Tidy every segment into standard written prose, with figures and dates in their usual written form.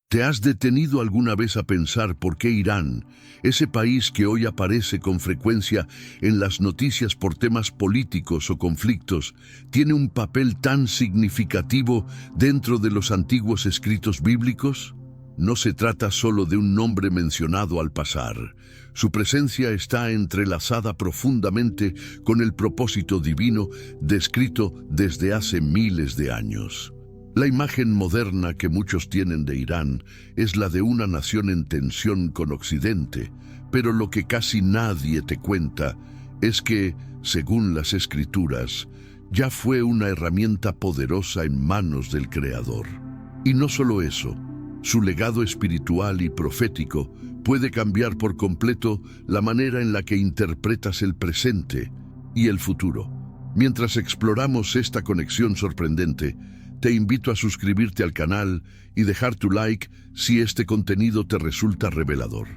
¿Te has detenido alguna vez a pensar por qué Irán, ese país que hoy aparece con frecuencia en las noticias por temas políticos o conflictos, tiene un papel tan significativo dentro de los antiguos escritos bíblicos? No se trata solo de un nombre mencionado al pasar. Su presencia está entrelazada profundamente con el propósito divino descrito desde hace miles de años. La imagen moderna que muchos tienen de Irán es la de una nación en tensión con Occidente, pero lo que casi nadie te cuenta es que, según las Escrituras, ya fue una herramienta poderosa en manos del Creador. Y no solo eso, su legado espiritual y profético puede cambiar por completo la manera en la que interpretas el presente y el futuro. Mientras exploramos esta conexión sorprendente, te invito a suscribirte al canal y dejar tu like si este contenido te resulta revelador.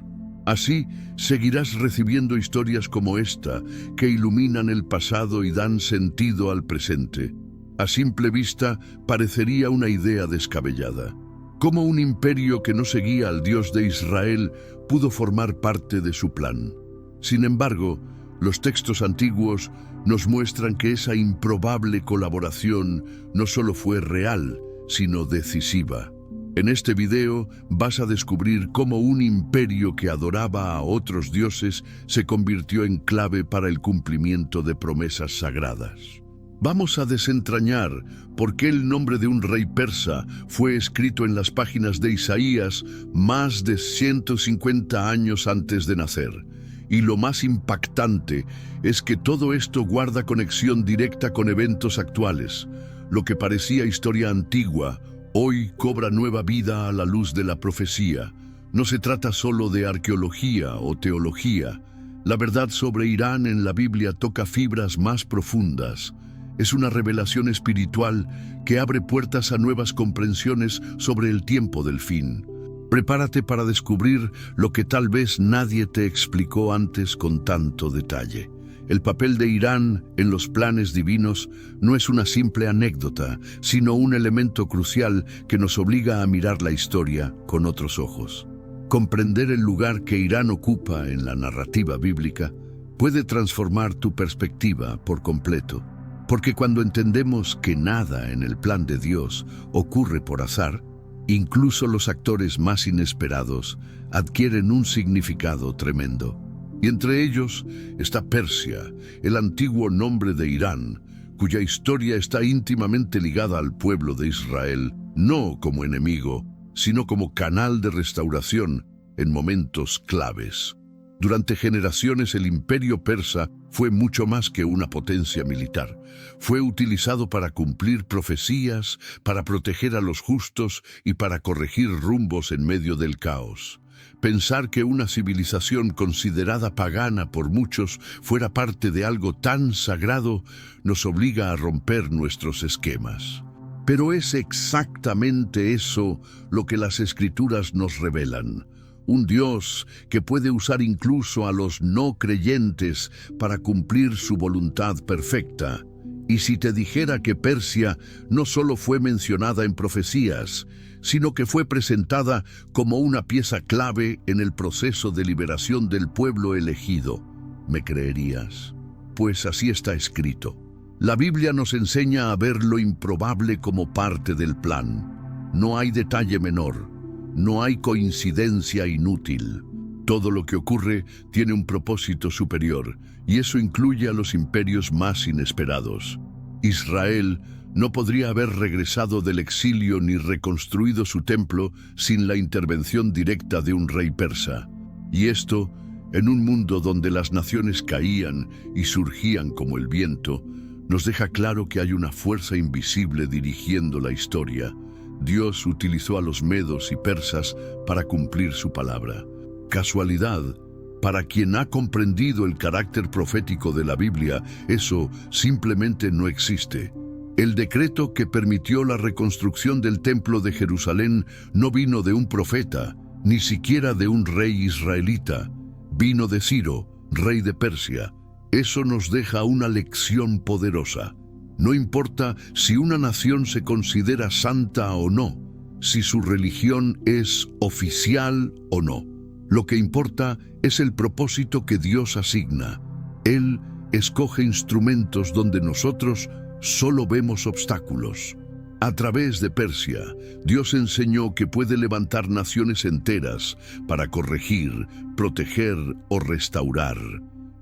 Así, seguirás recibiendo historias como esta que iluminan el pasado y dan sentido al presente. A simple vista, parecería una idea descabellada. ¿Cómo un imperio que no seguía al Dios de Israel pudo formar parte de su plan? Sin embargo, los textos antiguos nos muestran que esa improbable colaboración no solo fue real, sino decisiva. En este video vas a descubrir cómo un imperio que adoraba a otros dioses se convirtió en clave para el cumplimiento de promesas sagradas. Vamos a desentrañar por qué el nombre de un rey persa fue escrito en las páginas de Isaías más de 150 años antes de nacer. Y lo más impactante es que todo esto guarda conexión directa con eventos actuales. Lo que parecía historia antigua, hoy cobra nueva vida a la luz de la profecía. No se trata solo de arqueología o teología. La verdad sobre Irán en la Biblia toca fibras más profundas. Es una revelación espiritual que abre puertas a nuevas comprensiones sobre el tiempo del fin. Prepárate para descubrir lo que tal vez nadie te explicó antes con tanto detalle. El papel de Irán en los planes divinos no es una simple anécdota, sino un elemento crucial que nos obliga a mirar la historia con otros ojos. Comprender el lugar que Irán ocupa en la narrativa bíblica puede transformar tu perspectiva por completo, porque cuando entendemos que nada en el plan de Dios ocurre por azar, incluso los actores más inesperados adquieren un significado tremendo. Y entre ellos está Persia, el antiguo nombre de Irán, cuya historia está íntimamente ligada al pueblo de Israel, no como enemigo, sino como canal de restauración en momentos claves. Durante generaciones el imperio persa fue mucho más que una potencia militar. Fue utilizado para cumplir profecías, para proteger a los justos y para corregir rumbos en medio del caos. Pensar que una civilización considerada pagana por muchos fuera parte de algo tan sagrado nos obliga a romper nuestros esquemas. Pero es exactamente eso lo que las Escrituras nos revelan. Un Dios que puede usar incluso a los no creyentes para cumplir su voluntad perfecta. Y si te dijera que Persia no solo fue mencionada en profecías, sino que fue presentada como una pieza clave en el proceso de liberación del pueblo elegido, ¿me creerías? Pues así está escrito. La Biblia nos enseña a ver lo improbable como parte del plan. No hay detalle menor. No hay coincidencia inútil. Todo lo que ocurre tiene un propósito superior, y eso incluye a los imperios más inesperados. Israel no podría haber regresado del exilio ni reconstruido su templo sin la intervención directa de un rey persa. Y esto, en un mundo donde las naciones caían y surgían como el viento, nos deja claro que hay una fuerza invisible dirigiendo la historia. Dios utilizó a los medos y persas para cumplir su palabra. ¿Casualidad? Para quien ha comprendido el carácter profético de la Biblia, eso simplemente no existe. El decreto que permitió la reconstrucción del Templo de Jerusalén no vino de un profeta, ni siquiera de un rey israelita. Vino de Ciro, rey de Persia. Eso nos deja una lección poderosa. No importa si una nación se considera santa o no, si su religión es oficial o no. Lo que importa es el propósito que Dios asigna. Él escoge instrumentos donde nosotros solo vemos obstáculos. A través de Persia, Dios enseñó que puede levantar naciones enteras para corregir, proteger o restaurar.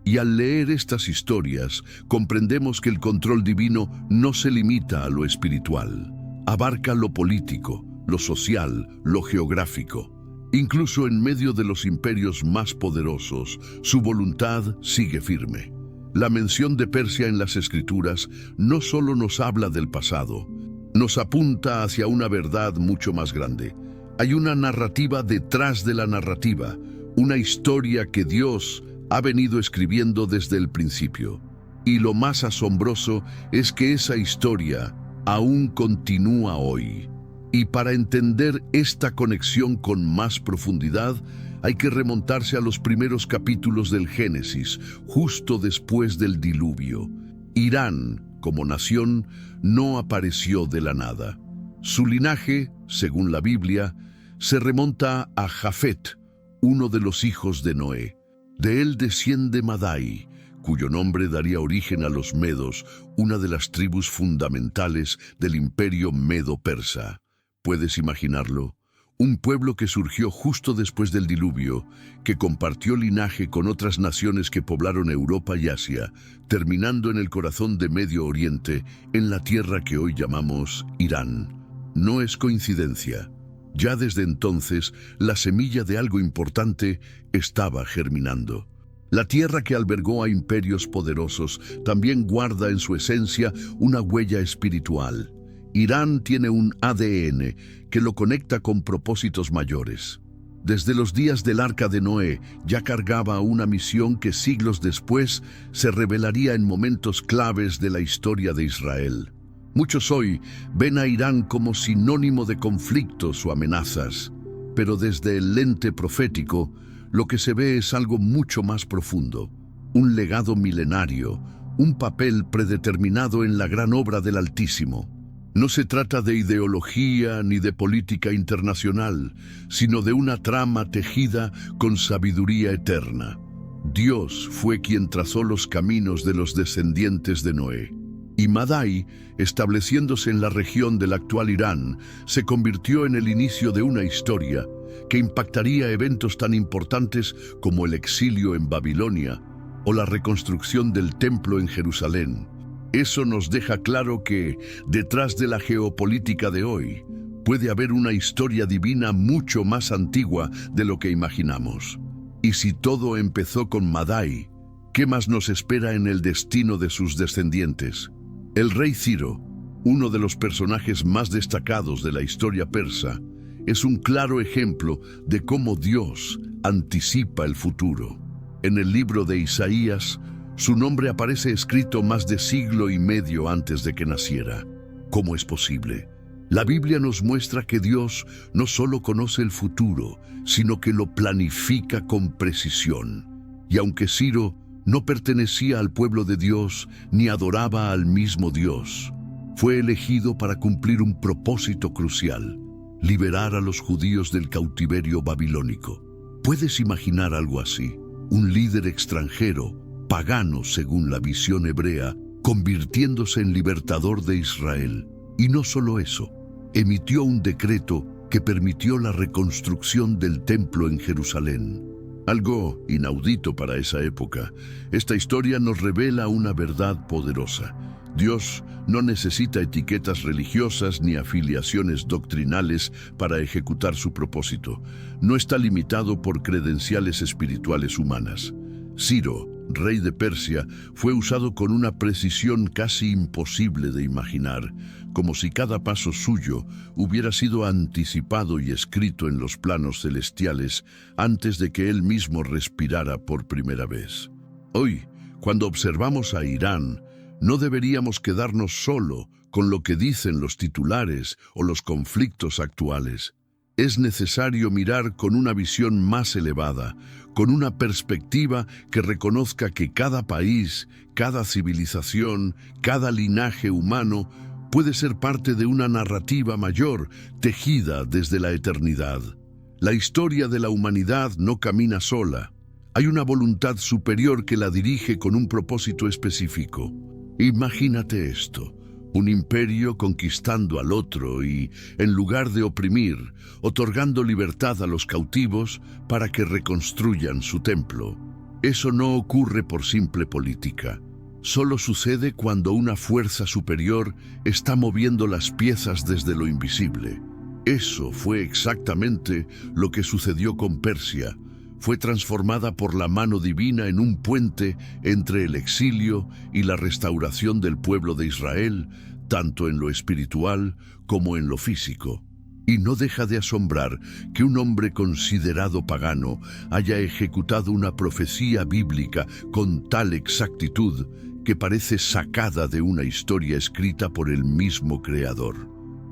Y al leer estas historias, comprendemos que el control divino no se limita a lo espiritual. Abarca lo político, lo social, lo geográfico. Incluso en medio de los imperios más poderosos, su voluntad sigue firme. La mención de Persia en las Escrituras no solo nos habla del pasado, nos apunta hacia una verdad mucho más grande. Hay una narrativa detrás de la narrativa, una historia que Dios ha venido escribiendo desde el principio. Y lo más asombroso es que esa historia aún continúa hoy. Y para entender esta conexión con más profundidad, hay que remontarse a los primeros capítulos del Génesis, justo después del diluvio. Irán, como nación, no apareció de la nada. Su linaje, según la Biblia, se remonta a Jafet, uno de los hijos de Noé. De él desciende Madai, cuyo nombre daría origen a los medos, una de las tribus fundamentales del imperio medo-persa. ¿Puedes imaginarlo? Un pueblo que surgió justo después del diluvio, que compartió linaje con otras naciones que poblaron Europa y Asia, terminando en el corazón de Medio Oriente, en la tierra que hoy llamamos Irán. No es coincidencia. Ya desde entonces, la semilla de algo importante estaba germinando. La tierra que albergó a imperios poderosos también guarda en su esencia una huella espiritual. Irán tiene un ADN que lo conecta con propósitos mayores. Desde los días del Arca de Noé ya cargaba una misión que siglos después se revelaría en momentos claves de la historia de Israel. Muchos hoy ven a Irán como sinónimo de conflictos o amenazas, pero desde el lente profético, lo que se ve es algo mucho más profundo, un legado milenario, un papel predeterminado en la gran obra del Altísimo. No se trata de ideología ni de política internacional, sino de una trama tejida con sabiduría eterna. Dios fue quien trazó los caminos de los descendientes de Noé. Y Madai, estableciéndose en la región del actual Irán, se convirtió en el inicio de una historia que impactaría eventos tan importantes como el exilio en Babilonia o la reconstrucción del templo en Jerusalén. Eso nos deja claro que, detrás de la geopolítica de hoy, puede haber una historia divina mucho más antigua de lo que imaginamos. Y si todo empezó con Madai, ¿qué más nos espera en el destino de sus descendientes? El rey Ciro, uno de los personajes más destacados de la historia persa, es un claro ejemplo de cómo Dios anticipa el futuro. En el libro de Isaías, su nombre aparece escrito más de siglo y medio antes de que naciera. ¿Cómo es posible? La Biblia nos muestra que Dios no solo conoce el futuro, sino que lo planifica con precisión. Y aunque Ciro no pertenecía al pueblo de Dios ni adoraba al mismo Dios, fue elegido para cumplir un propósito crucial: liberar a los judíos del cautiverio babilónico. ¿Puedes imaginar algo así? Un líder extranjero, pagano según la visión hebrea, convirtiéndose en libertador de Israel. Y no solo eso, emitió un decreto que permitió la reconstrucción del templo en Jerusalén. Algo inaudito para esa época. Esta historia nos revela una verdad poderosa. Dios no necesita etiquetas religiosas ni afiliaciones doctrinales para ejecutar su propósito. No está limitado por credenciales espirituales humanas. Ciro, rey de Persia, fue usado con una precisión casi imposible de imaginar, como si cada paso suyo hubiera sido anticipado y escrito en los planos celestiales antes de que él mismo respirara por primera vez. Hoy, cuando observamos a Irán, no deberíamos quedarnos solo con lo que dicen los titulares o los conflictos actuales. Es necesario mirar con una visión más elevada, con una perspectiva que reconozca que cada país, cada civilización, cada linaje humano puede ser parte de una narrativa mayor, tejida desde la eternidad. La historia de la humanidad no camina sola. Hay una voluntad superior que la dirige con un propósito específico. Imagínate esto: un imperio conquistando al otro y, en lugar de oprimir, otorgando libertad a los cautivos para que reconstruyan su templo. Eso no ocurre por simple política. Solo sucede cuando una fuerza superior está moviendo las piezas desde lo invisible. Eso fue exactamente lo que sucedió con Persia. Fue transformada por la mano divina en un puente entre el exilio y la restauración del pueblo de Israel, tanto en lo espiritual como en lo físico. Y no deja de asombrar que un hombre considerado pagano haya ejecutado una profecía bíblica con tal exactitud que parece sacada de una historia escrita por el mismo Creador.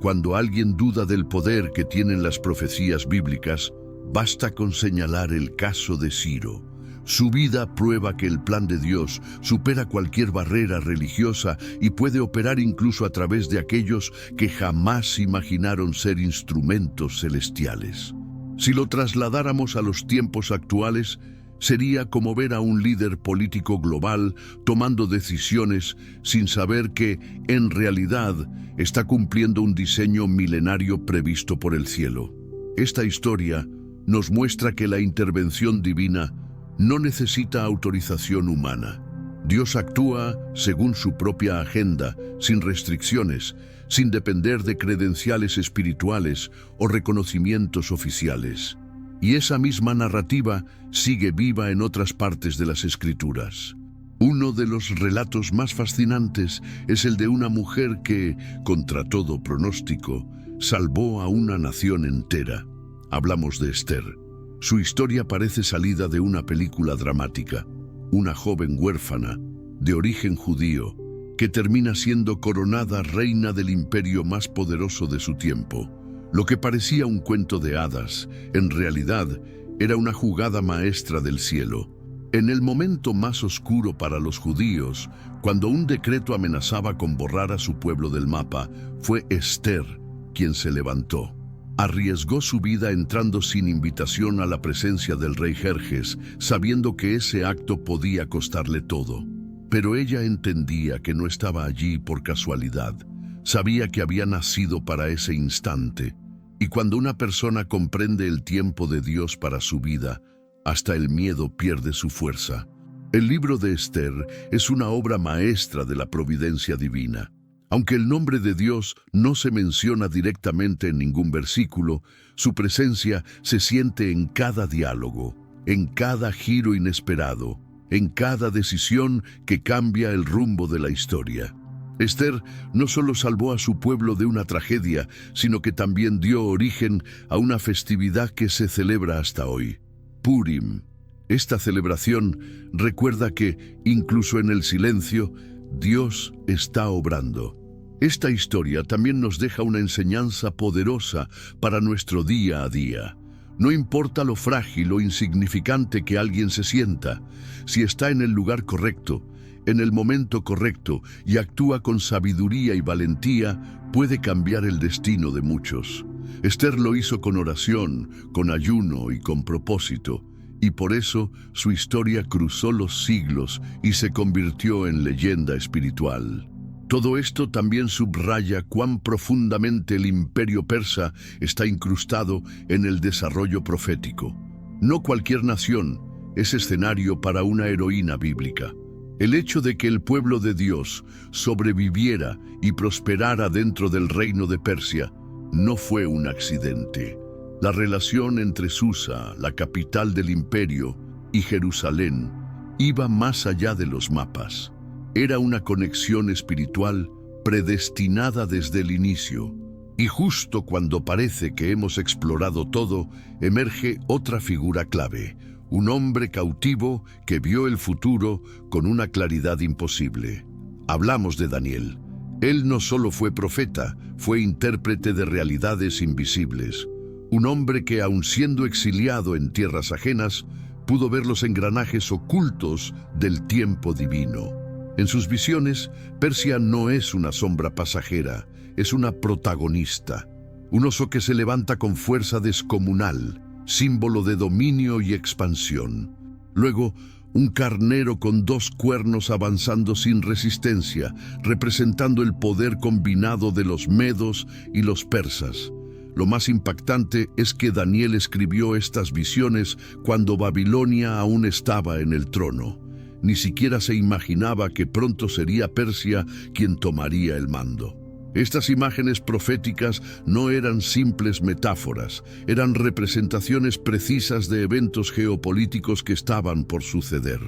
Cuando alguien duda del poder que tienen las profecías bíblicas, basta con señalar el caso de Ciro. Su vida prueba que el plan de Dios supera cualquier barrera religiosa y puede operar incluso a través de aquellos que jamás imaginaron ser instrumentos celestiales. Si lo trasladáramos a los tiempos actuales, sería como ver a un líder político global tomando decisiones sin saber que, en realidad, está cumpliendo un diseño milenario previsto por el cielo. Esta historia nos muestra que la intervención divina no necesita autorización humana. Dios actúa según su propia agenda, sin restricciones, sin depender de credenciales espirituales o reconocimientos oficiales. Y esa misma narrativa sigue viva en otras partes de las Escrituras. Uno de los relatos más fascinantes es el de una mujer que, contra todo pronóstico, salvó a una nación entera. Hablamos de Esther. Su historia parece salida de una película dramática. Una joven huérfana, de origen judío, que termina siendo coronada reina del imperio más poderoso de su tiempo. Lo que parecía un cuento de hadas, en realidad, era una jugada maestra del cielo. En el momento más oscuro para los judíos, cuando un decreto amenazaba con borrar a su pueblo del mapa, fue Esther quien se levantó. Arriesgó su vida entrando sin invitación a la presencia del rey Jerjes, sabiendo que ese acto podía costarle todo. Pero ella entendía que no estaba allí por casualidad. Sabía que había nacido para ese instante. Y cuando una persona comprende el tiempo de Dios para su vida, hasta el miedo pierde su fuerza. El libro de Esther es una obra maestra de la providencia divina. Aunque el nombre de Dios no se menciona directamente en ningún versículo, su presencia se siente en cada diálogo, en cada giro inesperado, en cada decisión que cambia el rumbo de la historia. Esther no solo salvó a su pueblo de una tragedia, sino que también dio origen a una festividad que se celebra hasta hoy, Purim. Esta celebración recuerda que, incluso en el silencio, Dios está obrando. Esta historia también nos deja una enseñanza poderosa para nuestro día a día. No importa lo frágil o insignificante que alguien se sienta, si está en el lugar correcto, en el momento correcto y actúa con sabiduría y valentía, puede cambiar el destino de muchos. Esther lo hizo con oración, con ayuno y con propósito, y por eso su historia cruzó los siglos y se convirtió en leyenda espiritual. Todo esto también subraya cuán profundamente el imperio persa está incrustado en el desarrollo profético. No cualquier nación es escenario para una heroína bíblica. El hecho de que el pueblo de Dios sobreviviera y prosperara dentro del reino de Persia no fue un accidente. La relación entre Susa, la capital del imperio, y Jerusalén iba más allá de los mapas. Era una conexión espiritual predestinada desde el inicio. Y justo cuando parece que hemos explorado todo, emerge otra figura clave, un hombre cautivo que vio el futuro con una claridad imposible. Hablamos de Daniel. Él no solo fue profeta, fue intérprete de realidades invisibles. Un hombre que, aun siendo exiliado en tierras ajenas, pudo ver los engranajes ocultos del tiempo divino. En sus visiones, Persia no es una sombra pasajera, es una protagonista. Un oso que se levanta con fuerza descomunal, símbolo de dominio y expansión. Luego, un carnero con 2 cuernos avanzando sin resistencia, representando el poder combinado de los medos y los persas. Lo más impactante es que Daniel escribió estas visiones cuando Babilonia aún estaba en el trono. Ni siquiera se imaginaba que pronto sería Persia quien tomaría el mando. Estas imágenes proféticas no eran simples metáforas, eran representaciones precisas de eventos geopolíticos que estaban por suceder.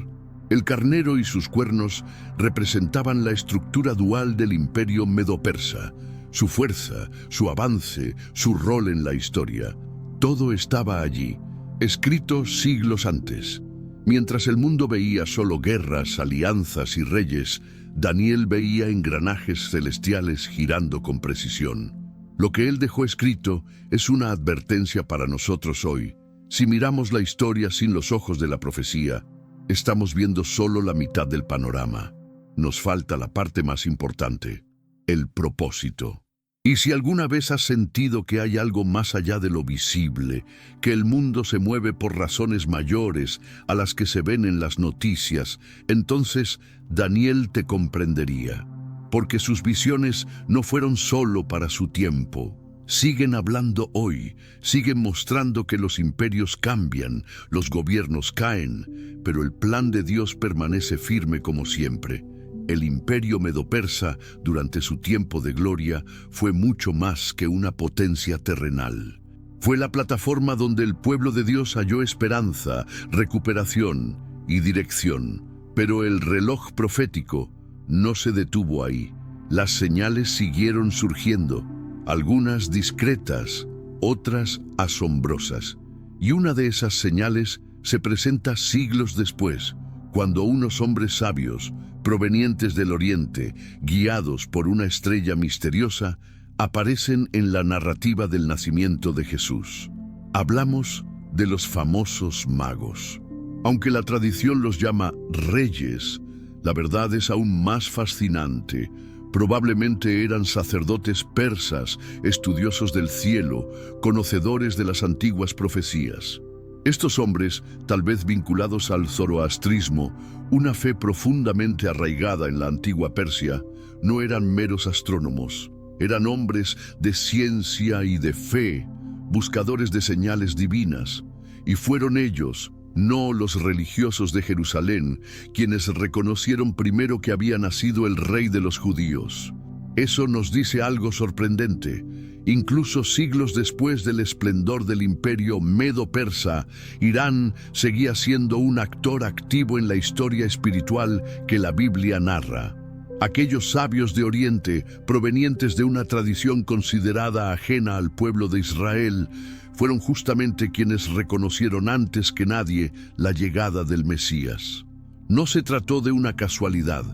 El carnero y sus cuernos representaban la estructura dual del imperio medo-persa, su fuerza, su avance, su rol en la historia. Todo estaba allí, escrito siglos antes. Mientras el mundo veía solo guerras, alianzas y reyes, Daniel veía engranajes celestiales girando con precisión. Lo que él dejó escrito es una advertencia para nosotros hoy. Si miramos la historia sin los ojos de la profecía, estamos viendo solo la mitad del panorama. Nos falta la parte más importante, el propósito. Y si alguna vez has sentido que hay algo más allá de lo visible, que el mundo se mueve por razones mayores a las que se ven en las noticias, entonces Daniel te comprendería, porque sus visiones no fueron solo para su tiempo. Siguen hablando hoy, siguen mostrando que los imperios cambian, los gobiernos caen, pero el plan de Dios permanece firme como siempre. El imperio medo-persa, durante su tiempo de gloria, fue mucho más que una potencia terrenal. Fue la plataforma donde el pueblo de Dios halló esperanza, recuperación y dirección. Pero el reloj profético no se detuvo ahí. Las señales siguieron surgiendo, algunas discretas, otras asombrosas. Y una de esas señales se presenta siglos después, cuando unos hombres sabios, provenientes del Oriente, guiados por una estrella misteriosa, aparecen en la narrativa del nacimiento de Jesús. Hablamos de los famosos magos. Aunque la tradición los llama reyes, la verdad es aún más fascinante. Probablemente eran sacerdotes persas, estudiosos del cielo, conocedores de las antiguas profecías. Estos hombres, tal vez vinculados al zoroastrismo, una fe profundamente arraigada en la antigua Persia, no eran meros astrónomos. Eran hombres de ciencia y de fe, buscadores de señales divinas. Y fueron ellos, no los religiosos de Jerusalén, quienes reconocieron primero que había nacido el rey de los judíos. Eso nos dice algo sorprendente. Incluso siglos después del esplendor del imperio medo-persa, Irán seguía siendo un actor activo en la historia espiritual que la Biblia narra. Aquellos sabios de Oriente, provenientes de una tradición considerada ajena al pueblo de Israel, fueron justamente quienes reconocieron antes que nadie la llegada del Mesías. No se trató de una casualidad,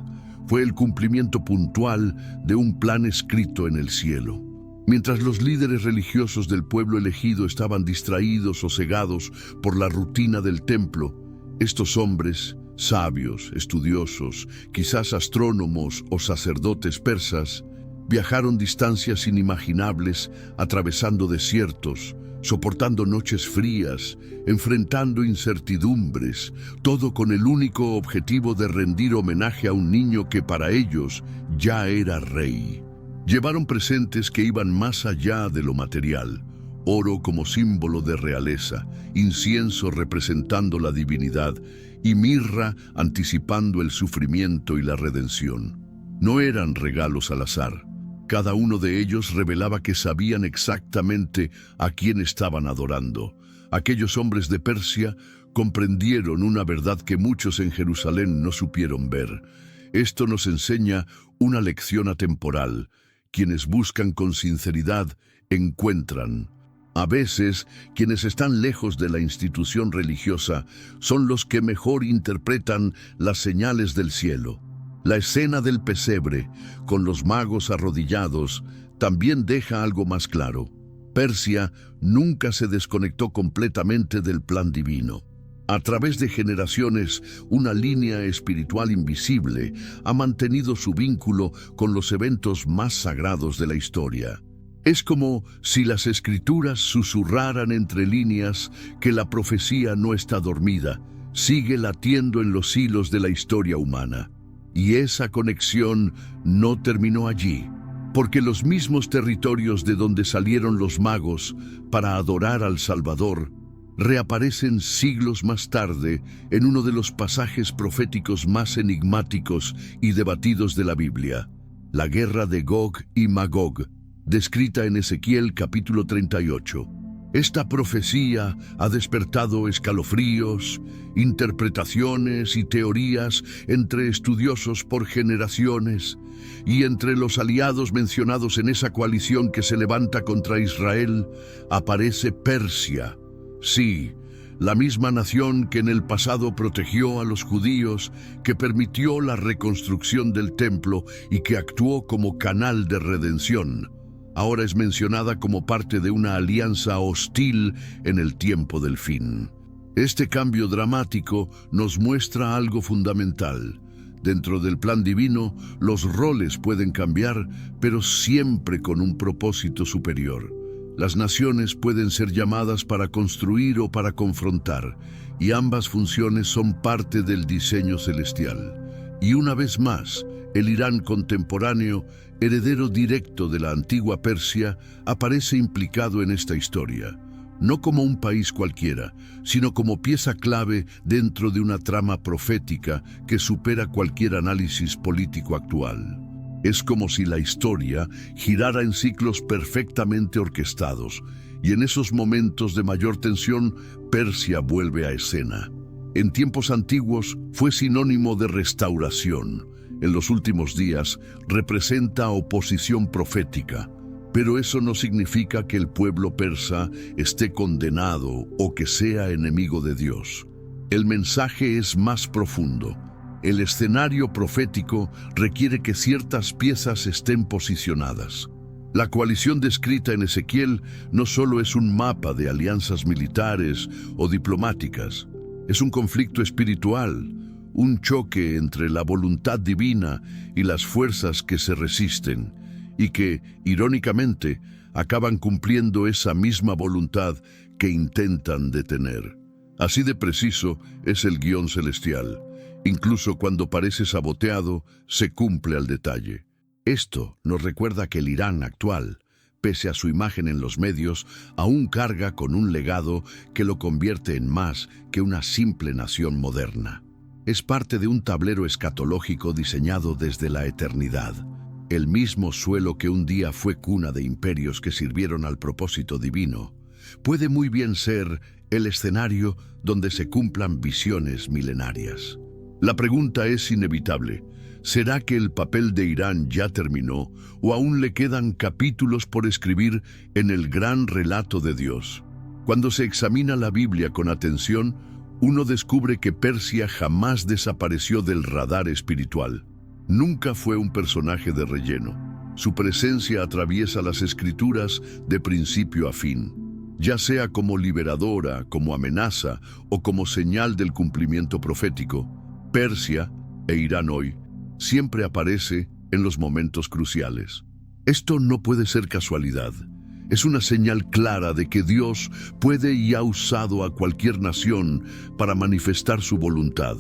fue el cumplimiento puntual de un plan escrito en el cielo. Mientras los líderes religiosos del pueblo elegido estaban distraídos o cegados por la rutina del templo, estos hombres, sabios, estudiosos, quizás astrónomos o sacerdotes persas, viajaron distancias inimaginables, atravesando desiertos, soportando noches frías, enfrentando incertidumbres, todo con el único objetivo de rendir homenaje a un niño que para ellos ya era rey. Llevaron presentes que iban más allá de lo material, oro como símbolo de realeza, incienso representando la divinidad y mirra anticipando el sufrimiento y la redención. No eran regalos al azar. Cada uno de ellos revelaba que sabían exactamente a quién estaban adorando. Aquellos hombres de Persia comprendieron una verdad que muchos en Jerusalén no supieron ver. Esto nos enseña una lección atemporal. Quienes buscan con sinceridad, encuentran. A veces, quienes están lejos de la institución religiosa son los que mejor interpretan las señales del cielo. La escena del pesebre, con los magos arrodillados, también deja algo más claro. Persia nunca se desconectó completamente del plan divino. A través de generaciones, una línea espiritual invisible ha mantenido su vínculo con los eventos más sagrados de la historia. Es como si las escrituras susurraran entre líneas que la profecía no está dormida, sigue latiendo en los hilos de la historia humana. Y esa conexión no terminó allí, porque los mismos territorios de donde salieron los magos para adorar al Salvador reaparecen siglos más tarde en uno de los pasajes proféticos más enigmáticos y debatidos de la Biblia, la guerra de Gog y Magog, descrita en Ezequiel capítulo 38. Esta profecía ha despertado escalofríos, interpretaciones y teorías entre estudiosos por generaciones, y entre los aliados mencionados en esa coalición que se levanta contra Israel aparece Persia. Sí, la misma nación que en el pasado protegió a los judíos, que permitió la reconstrucción del templo y que actuó como canal de redención, ahora es mencionada como parte de una alianza hostil en el tiempo del fin. Este cambio dramático nos muestra algo fundamental. Dentro del plan divino, los roles pueden cambiar, pero siempre con un propósito superior. Las naciones pueden ser llamadas para construir o para confrontar, y ambas funciones son parte del diseño celestial. Y una vez más, el Irán contemporáneo, heredero directo de la antigua Persia, aparece implicado en esta historia, no como un país cualquiera, sino como pieza clave dentro de una trama profética que supera cualquier análisis político actual. Es como si la historia girara en ciclos perfectamente orquestados, y en esos momentos de mayor tensión, Persia vuelve a escena. En tiempos antiguos fue sinónimo de restauración. En los últimos días representa oposición profética. Pero eso no significa que el pueblo persa esté condenado o que sea enemigo de Dios. El mensaje es más profundo. El escenario profético requiere que ciertas piezas estén posicionadas. La coalición descrita en Ezequiel no solo es un mapa de alianzas militares o diplomáticas, es un conflicto espiritual, un choque entre la voluntad divina y las fuerzas que se resisten, y que, irónicamente, acaban cumpliendo esa misma voluntad que intentan detener. Así de preciso es el guión celestial. Incluso cuando parece saboteado, se cumple al detalle. Esto nos recuerda que el Irán actual, pese a su imagen en los medios, aún carga con un legado que lo convierte en más que una simple nación moderna. Es parte de un tablero escatológico diseñado desde la eternidad. El mismo suelo que un día fue cuna de imperios que sirvieron al propósito divino, puede muy bien ser el escenario donde se cumplan visiones milenarias. La pregunta es inevitable. ¿Será que el papel de Irán ya terminó o aún le quedan capítulos por escribir en el gran relato de Dios? Cuando se examina la Biblia con atención, uno descubre que Persia jamás desapareció del radar espiritual. Nunca fue un personaje de relleno. Su presencia atraviesa las escrituras de principio a fin, ya sea como liberadora, como amenaza o como señal del cumplimiento profético. Persia, e Irán hoy, siempre aparece en los momentos cruciales. Esto no puede ser casualidad. Es una señal clara de que Dios puede y ha usado a cualquier nación para manifestar su voluntad,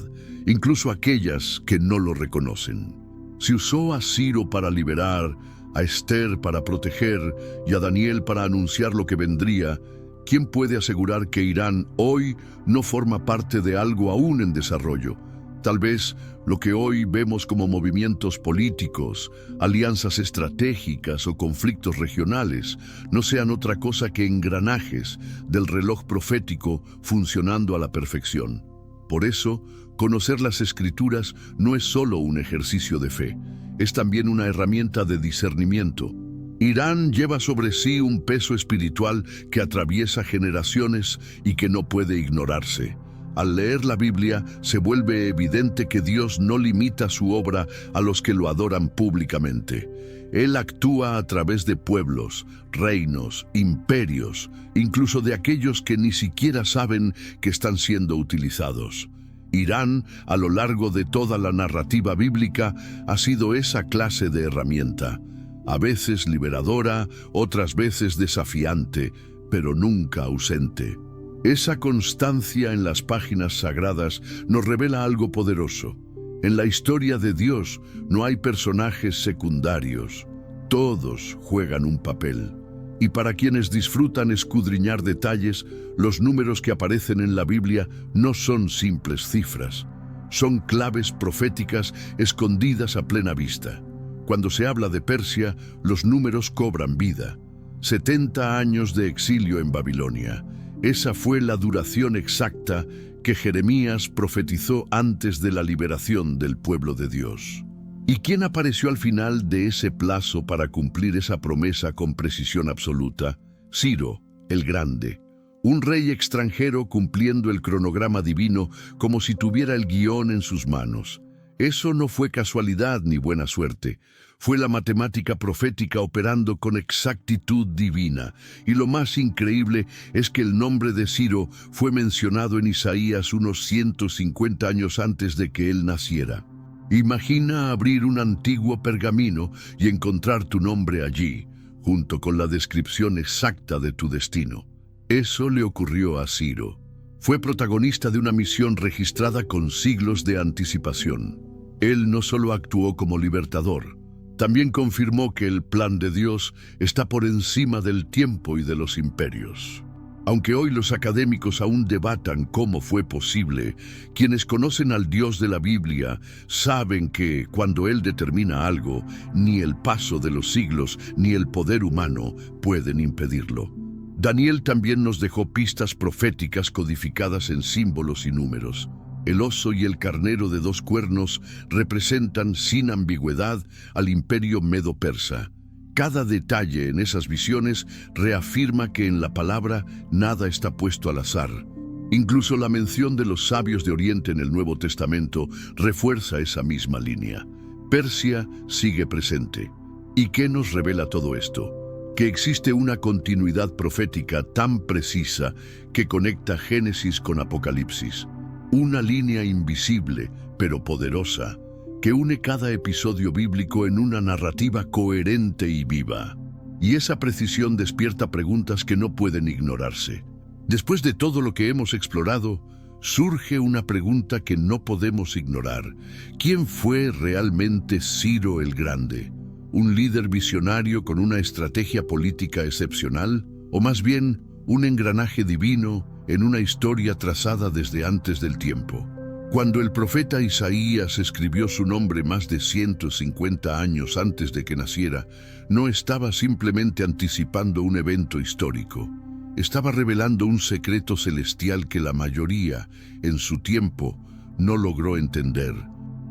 incluso aquellas que no lo reconocen. Si usó a Ciro para liberar, a Esther para proteger y a Daniel para anunciar lo que vendría, ¿quién puede asegurar que Irán hoy no forma parte de algo aún en desarrollo? Tal vez lo que hoy vemos como movimientos políticos, alianzas estratégicas o conflictos regionales no sean otra cosa que engranajes del reloj profético funcionando a la perfección. Por eso, conocer las Escrituras no es solo un ejercicio de fe, es también una herramienta de discernimiento. Irán lleva sobre sí un peso espiritual que atraviesa generaciones y que no puede ignorarse. Al leer la Biblia, se vuelve evidente que Dios no limita su obra a los que lo adoran públicamente. Él actúa a través de pueblos, reinos, imperios, incluso de aquellos que ni siquiera saben que están siendo utilizados. Irán, a lo largo de toda la narrativa bíblica, ha sido esa clase de herramienta, a veces liberadora, otras veces desafiante, pero nunca ausente. Esa constancia en las páginas sagradas nos revela algo poderoso. En la historia de Dios no hay personajes secundarios. Todos juegan un papel. Y para quienes disfrutan escudriñar detalles, los números que aparecen en la Biblia no son simples cifras. Son claves proféticas escondidas a plena vista. Cuando se habla de Persia, los números cobran vida. 70 años de exilio en Babilonia. Esa fue la duración exacta que Jeremías profetizó antes de la liberación del pueblo de Dios. ¿Y quién apareció al final de ese plazo para cumplir esa promesa con precisión absoluta? Ciro, el Grande. Un rey extranjero cumpliendo el cronograma divino como si tuviera el guión en sus manos. Eso no fue casualidad ni buena suerte. Fue la matemática profética operando con exactitud divina. Y lo más increíble es que el nombre de Ciro fue mencionado en Isaías unos 150 años antes de que él naciera. Imagina abrir un antiguo pergamino y encontrar tu nombre allí, junto con la descripción exacta de tu destino. Eso le ocurrió a Ciro. Fue protagonista de una misión registrada con siglos de anticipación. Él no solo actuó como libertador, también confirmó que el plan de Dios está por encima del tiempo y de los imperios. Aunque hoy los académicos aún debatan cómo fue posible, quienes conocen al Dios de la Biblia saben que cuando Él determina algo, ni el paso de los siglos ni el poder humano pueden impedirlo. Daniel también nos dejó pistas proféticas codificadas en símbolos y números. El oso y el carnero de 2 cuernos representan sin ambigüedad al imperio medo-persa. Cada detalle en esas visiones reafirma que en la palabra nada está puesto al azar. Incluso la mención de los sabios de Oriente en el Nuevo Testamento refuerza esa misma línea. Persia sigue presente. ¿Y qué nos revela todo esto? Que existe una continuidad profética tan precisa que conecta Génesis con Apocalipsis. Una línea invisible, pero poderosa, que une cada episodio bíblico en una narrativa coherente y viva. Y esa precisión despierta preguntas que no pueden ignorarse. Después de todo lo que hemos explorado, surge una pregunta que no podemos ignorar. ¿Quién fue realmente Ciro el Grande? ¿Un líder visionario con una estrategia política excepcional? ¿O más bien, un engranaje divino en una historia trazada desde antes del tiempo? Cuando el profeta Isaías escribió su nombre más de 150 años antes de que naciera, no estaba simplemente anticipando un evento histórico. Estaba revelando un secreto celestial que la mayoría, en su tiempo, no logró entender.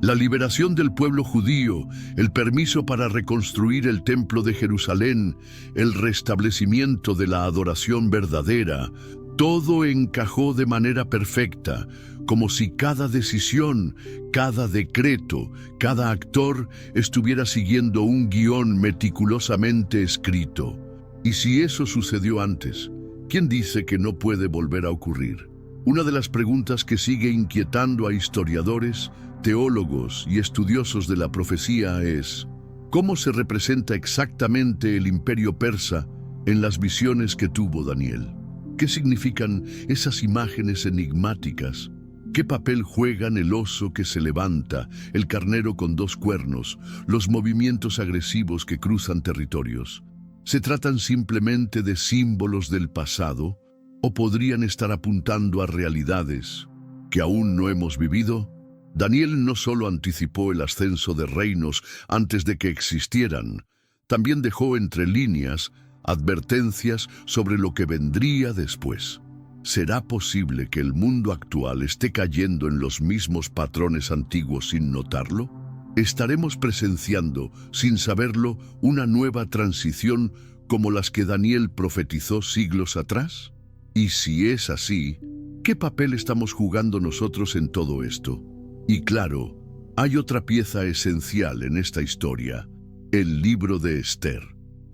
La liberación del pueblo judío, el permiso para reconstruir el templo de Jerusalén, el restablecimiento de la adoración verdadera, todo encajó de manera perfecta, como si cada decisión, cada decreto, cada actor estuviera siguiendo un guión meticulosamente escrito. Y si eso sucedió antes, ¿quién dice que no puede volver a ocurrir? Una de las preguntas que sigue inquietando a historiadores, teólogos y estudiosos de la profecía es: ¿cómo se representa exactamente el imperio persa en las visiones que tuvo Daniel? ¿Qué significan esas imágenes enigmáticas? ¿Qué papel juegan el oso que se levanta, el carnero con 2 cuernos, los movimientos agresivos que cruzan territorios? ¿Se tratan simplemente de símbolos del pasado o podrían estar apuntando a realidades que aún no hemos vivido? Daniel no solo anticipó el ascenso de reinos antes de que existieran, también dejó entre líneas advertencias sobre lo que vendría después. ¿Será posible que el mundo actual esté cayendo en los mismos patrones antiguos sin notarlo? ¿Estaremos presenciando, sin saberlo, una nueva transición como las que Daniel profetizó siglos atrás? Y si es así, ¿Qué papel estamos jugando nosotros en todo esto? Y claro, hay otra pieza esencial en esta historia, el libro de Esther.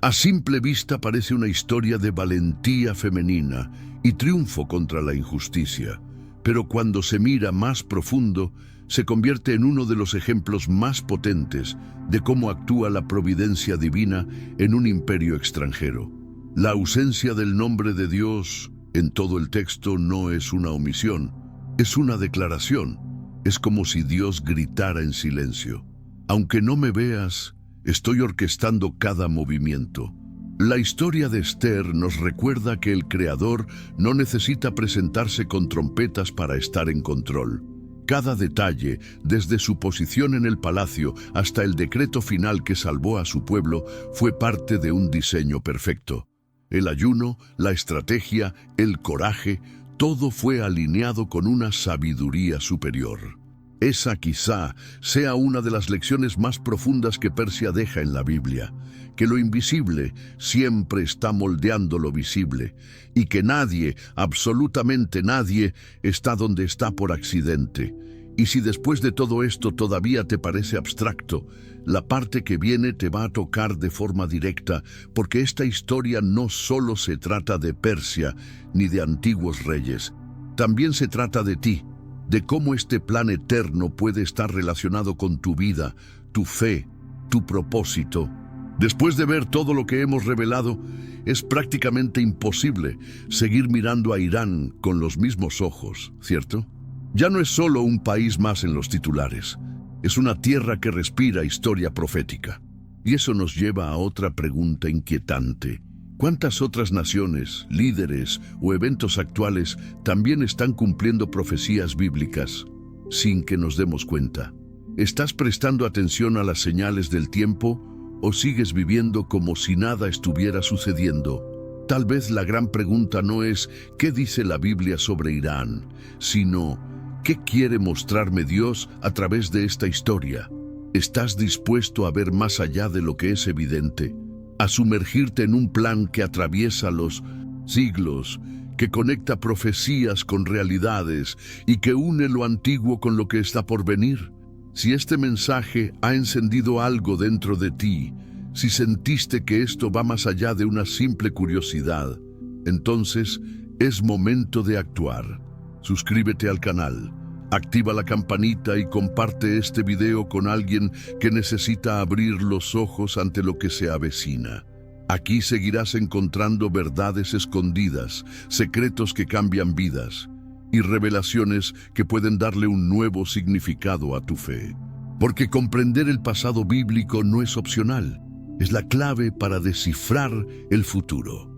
A simple vista parece una historia de valentía femenina y triunfo contra la injusticia, pero cuando se mira más profundo, se convierte en uno de los ejemplos más potentes de cómo actúa la providencia divina en un imperio extranjero. La ausencia del nombre de Dios en todo el texto no es una omisión, es una declaración. Es como si Dios gritara en silencio. Aunque no me veas, estoy orquestando cada movimiento. La historia de Esther nos recuerda que el Creador no necesita presentarse con trompetas para estar en control. Cada detalle, desde su posición en el palacio hasta el decreto final que salvó a su pueblo, fue parte de un diseño perfecto. El ayuno, la estrategia, el coraje, todo fue alineado con una sabiduría superior. Esa quizá sea una de las lecciones más profundas que Persia deja en la Biblia, que lo invisible siempre está moldeando lo visible y que nadie, absolutamente nadie, está donde está por accidente. Y si después de todo esto todavía te parece abstracto, la parte que viene te va a tocar de forma directa, porque esta historia no solo se trata de Persia ni de antiguos reyes, también se trata de ti, de cómo este plan eterno puede estar relacionado con tu vida, tu fe, tu propósito. Después de ver todo lo que hemos revelado, es prácticamente imposible seguir mirando a Irán con los mismos ojos, ¿cierto? Ya no es solo un país más en los titulares, es una tierra que respira historia profética. Y eso nos lleva a otra pregunta inquietante. ¿Cuántas otras naciones, líderes o eventos actuales también están cumpliendo profecías bíblicas sin que nos demos cuenta? ¿Estás prestando atención a las señales del tiempo o sigues viviendo como si nada estuviera sucediendo? Tal vez la gran pregunta no es ¿qué dice la Biblia sobre Irán?, sino ¿qué quiere mostrarme Dios a través de esta historia? ¿Estás dispuesto a ver más allá de lo que es evidente? A sumergirte en un plan que atraviesa los siglos, que conecta profecías con realidades y que une lo antiguo con lo que está por venir. Si este mensaje ha encendido algo dentro de ti, si sentiste que esto va más allá de una simple curiosidad, entonces es momento de actuar. Suscríbete al canal, activa la campanita y comparte este video con alguien que necesita abrir los ojos ante lo que se avecina. Aquí seguirás encontrando verdades escondidas, secretos que cambian vidas y revelaciones que pueden darle un nuevo significado a tu fe. Porque comprender el pasado bíblico no es opcional, es la clave para descifrar el futuro.